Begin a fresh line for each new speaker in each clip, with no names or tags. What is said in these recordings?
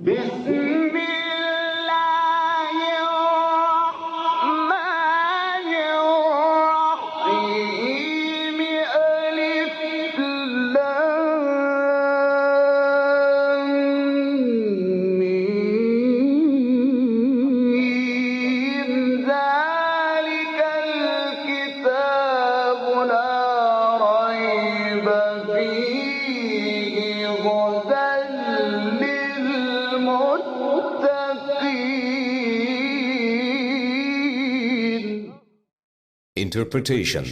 بسم الله الرحمن الرحيم ألف لام ميم ذلك الكتاب لا ريب فيه هدى للمتقين.
Interpretation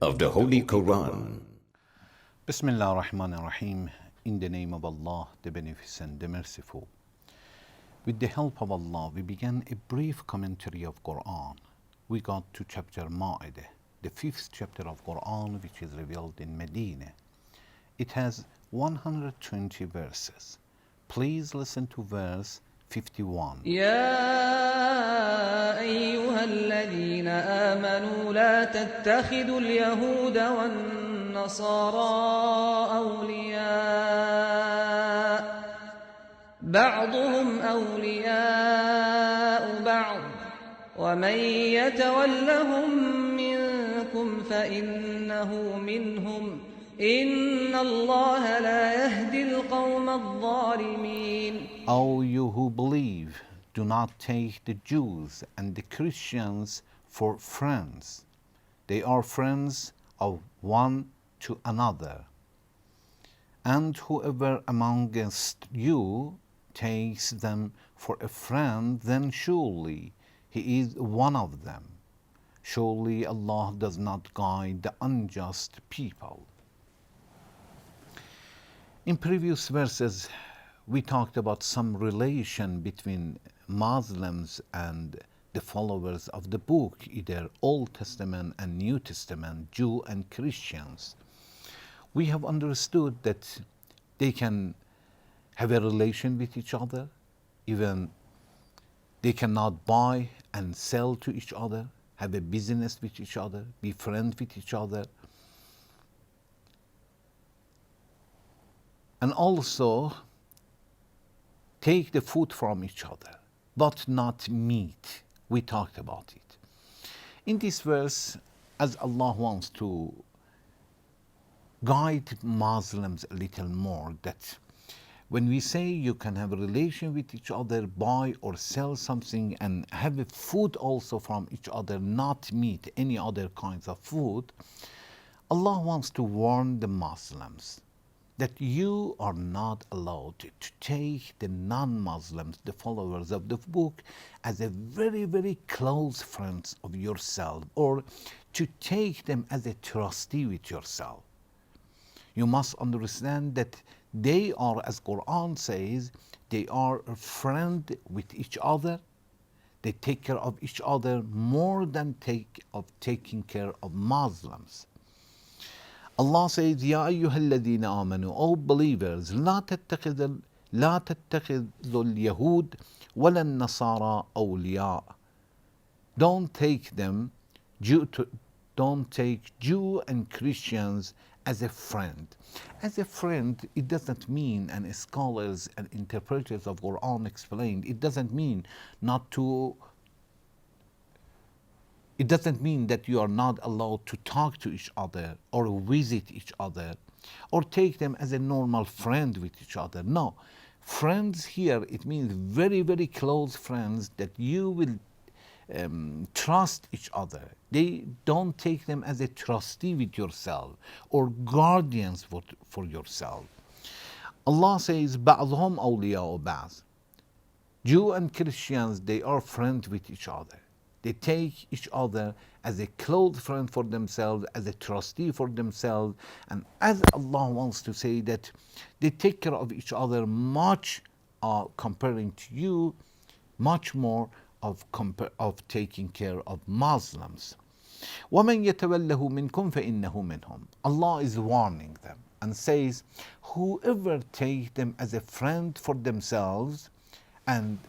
of the Holy Quran.
Bismillah ar-Rahman ar-Rahim. In the name of Allah, the Beneficent, the Merciful. With the help of Allah, we began a brief commentary of Quran. We got to chapter Maeda, the 5th chapter of Quran, which is revealed in Medina. It has 120 verses. Please listen to verse 51.
يا أيها الذين آمنوا لا تتخذوا اليهود والنصارى أولياء بعضهم أولياء بعض ومن يتولهم منكم فإنه منهم إن الله لا يهدي القوم الظالمين.
O you who believe, do not take the Jews and the Christians for friends. They are friends of one to another. And whoever amongst you takes them for a friend, then surely he is one of them. Surely Allah does not guide the unjust people. In previous verses, we talked about some relation between Muslims and the followers of the book, either Old Testament and New Testament, Jew and Christians. We have understood that they can have a relation with each other, even they cannot buy and sell to each other, have a business with each other, be friends with each other. And also take the food from each other, but not meat. We talked about it. In this verse, as Allah wants to guide Muslims a little more, that when we say you can have a relation with each other, buy or sell something, and have a food also from each other, not meat, any other kinds of food, Allah wants to warn the Muslims that you are not allowed to take the non-Muslims, the followers of the book, as a very, very close friends of yourself, or to take them as a trustee with yourself. You must understand that they are, as Quran says, they are a friend with each other. They take care of each other more than taking care of Muslims. Allah says, Ya ayyuhalladhina amanu, O believers, لا تتخذوا اليهود ولا النصارى أولياء. Don't take Jew and Christians as a friend. As a friend, it doesn't mean, and scholars and interpreters of Quran explained, it doesn't mean that you are not allowed to talk to each other or visit each other or take them as a normal friend with each other. No. Friends here, it means very, very close friends that you will trust each other. They don't take them as a trustee with yourself or guardians for yourself. Allah says, بَعْضُهُمْ أَوْلِيَاءُ بَعْضٍ. Jew and Christians, they are friends with each other. They take each other as a close friend for themselves, as a trustee for themselves. And as Allah wants to say that they take care of each other much, comparing to you, much more of taking care of Muslims. وَمَنْ يَتَوَلَّهُ مِنْكُمْ فَإِنَّهُ مِنْهُمْ. Allah is warning them and says, whoever take them as a friend for themselves, and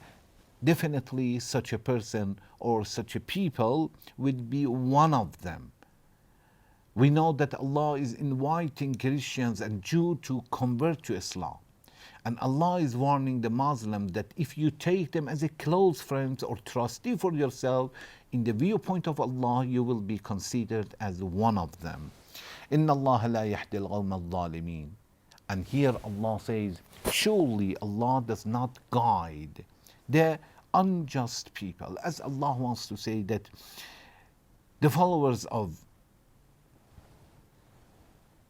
definitely such a person or such a people would be one of them. We know that Allah is inviting Christians and Jews to convert to Islam. And Allah is warning the Muslims that if you take them as a close friend or trustee for yourself, in the viewpoint of Allah, you will be considered as one of them. Inna Allah la yahdi al-qawm al-zalimin. And here Allah says, surely Allah does not guide the unjust people. As Allah wants to say that the followers of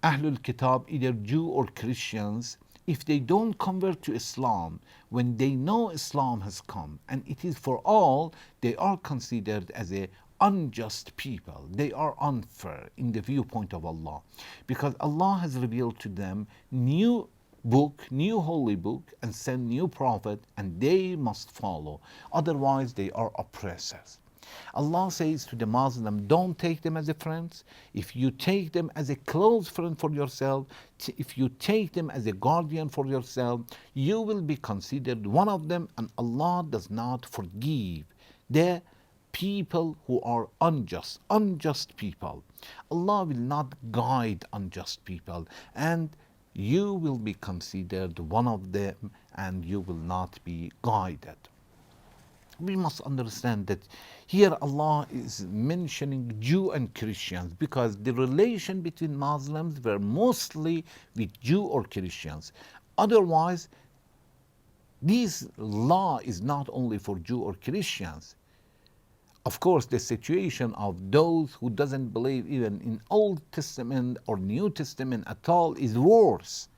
Ahlul Kitab, either Jew or Christians, if they don't convert to Islam, when they know Islam has come and it is for all, they are considered as a unjust people. They are unfair in the viewpoint of Allah, because Allah has revealed to them new book, new holy book, and sent new prophet, and they must follow. Otherwise, they are oppressors. Allah says to the Muslim, don't take them as a friends. If you take them as a close friend for yourself, if you take them as a guardian for yourself, you will be considered one of them, and Allah does not forgive the people who are unjust people. Allah will not guide unjust people, and you will be considered one of them, and you will not be guided. We must understand that here Allah is mentioning Jew and Christians because the relation between Muslims were mostly with Jew or Christians. Otherwise, this law is not only for Jew or Christians. Of course, the situation of those who doesn't believe even in Old Testament or New Testament at all is worse.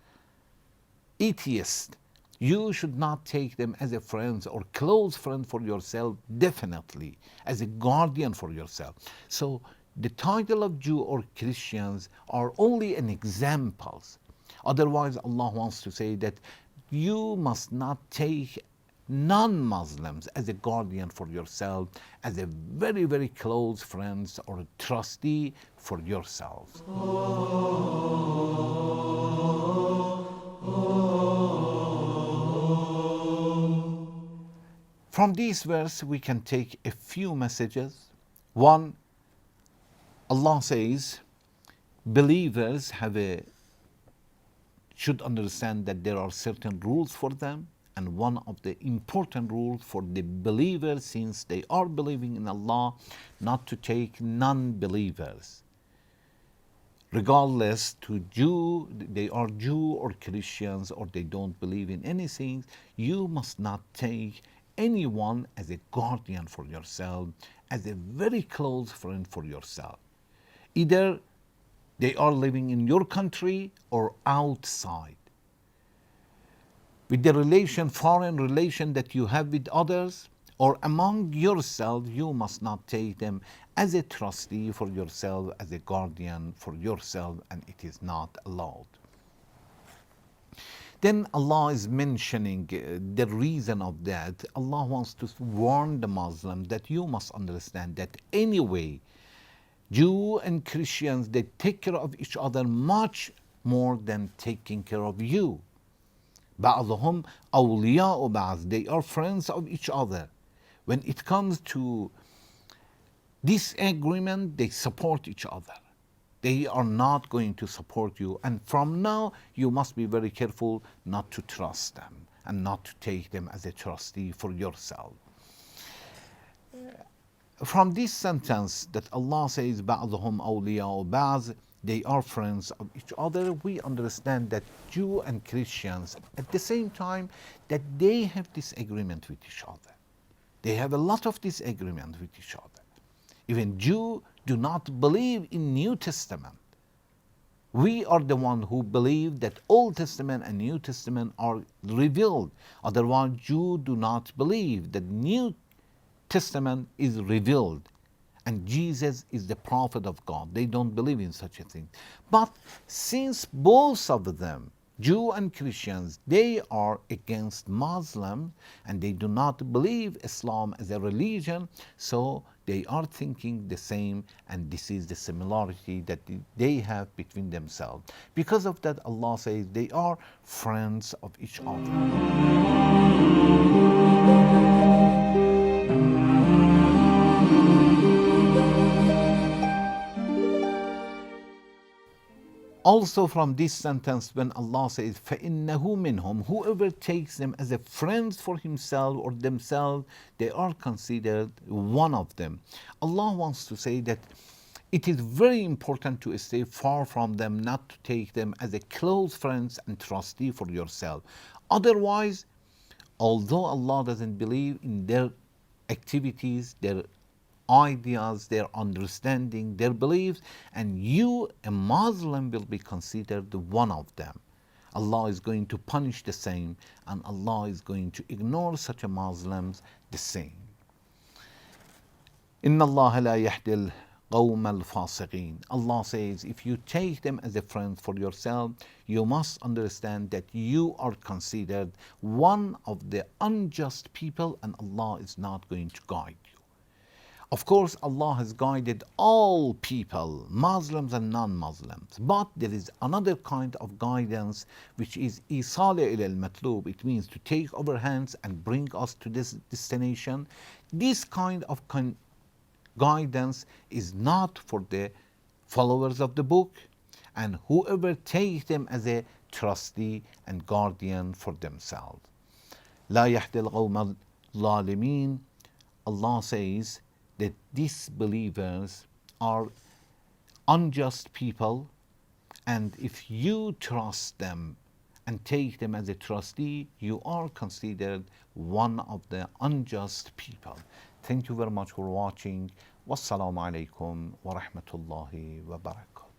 Atheists, you should not take them as a friend or close friend for yourself, definitely, as a guardian for yourself. So the title of Jew or Christians are only an examples. Otherwise, Allah wants to say that you must not take non-Muslims as a guardian for yourself, as a very, very close friends or a trustee for yourselves. From this verse, we can take a few messages. One, Allah says, believers should understand that there are certain rules for them, and one of the important rules for the believers, since they are believing in Allah, not to take non-believers. Regardless to Jew, they are Jew or Christians, or they don't believe in anything, you must not take anyone as a guardian for yourself, as a very close friend for yourself. Either they are living in your country or outside. With the foreign relation that you have with others, or among yourself, you must not take them as a trustee for yourself, as a guardian for yourself, and it is not allowed. Then Allah is mentioning the reason of that. Allah wants to warn the Muslim that you must understand that anyway, Jew and Christians, they take care of each other much more than taking care of you. بَعْضُهُمْ أَوْلِيَاءُ بَعْضٍ. They are friends of each other. When it comes to disagreement, they support each other. They are not going to support you. And from now, you must be very careful not to trust them and not to take them as a trustee for yourself. From this sentence that Allah says, بَعْضُهُمْ أَوْلِيَاءُ بَعْضٍ, they are friends of each other, we understand that Jew and Christians, at the same time, that they have disagreement with each other. They have a lot of disagreement with each other. Even Jews do not believe in New Testament. We are the one who believe that Old Testament and New Testament are revealed. Otherwise, Jews do not believe that New Testament is revealed and Jesus is the prophet of God. They don't believe in such a thing. But since both of them, Jew and Christians, they are against Muslim and they do not believe Islam as a religion, so they are thinking the same, and this is the similarity that they have between themselves. Because of that, Allah says they are friends of each other. Also from this sentence, when Allah says, فَإِنَّهُ مِنْهُمْ, whoever takes them as a friend for himself or themselves, they are considered one of them. Allah wants to say that it is very important to stay far from them, not to take them as a close friends and trustee for yourself. Otherwise, although Allah doesn't believe in their activities, their ideas, their understanding, their beliefs, and you, a Muslim, will be considered one of them. Allah is going to punish the same, and Allah is going to ignore such a Muslims the same. Inna Allah la yahdil qawm al-fasiqeen. Allah says, if you take them as a friend for yourself, you must understand that you are considered one of the unjust people, and Allah is not going to guide you. Of course, Allah has guided all people, Muslims and non-Muslims. But there is another kind of guidance, which is isale ila al-matlub. It means to take our hands and bring us to this destination. This kind of guidance is not for the followers of the book, and whoever takes them as a trustee and guardian for themselves. La yahdil qawm al-zalimin. Allah says that disbelievers are unjust people, and if you trust them and take them as a trustee, you are considered one of the unjust people. Thank you very much for watching. Wassalamu alaikum wa rahmatullahi wa barakatuh.